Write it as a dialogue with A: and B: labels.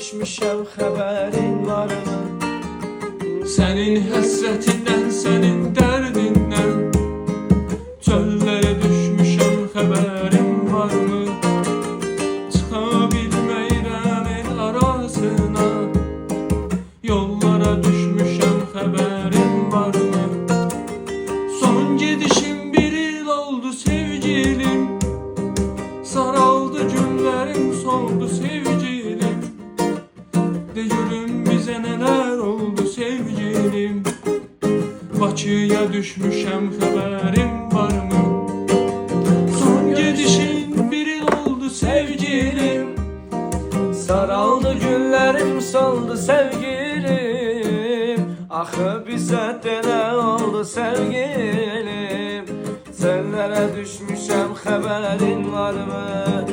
A: düşmüşəm, xəbərin varmı?
B: Sənin həsrətindən, sənin dərdindən çöllərə düşmüşəm, xəbərin varmı? Çıxa bilməyirəm el arasına, yollara düşmüşəm, xəbərin varmı? Son gedişim bir il oldu sevgilim, saraldı günlərim, soldu sevgilim. De görüm bizə nələr oldu sevgilim. Bakıya düşmüşəm, xəbərim varmı? Son gedişin bir il oldu sevgilim,
A: Saraldı günlərim, soldu sevgilim. Axı bizə də oldu sevgilim. Çöllərə düşmüşəm, xəbərin varmı?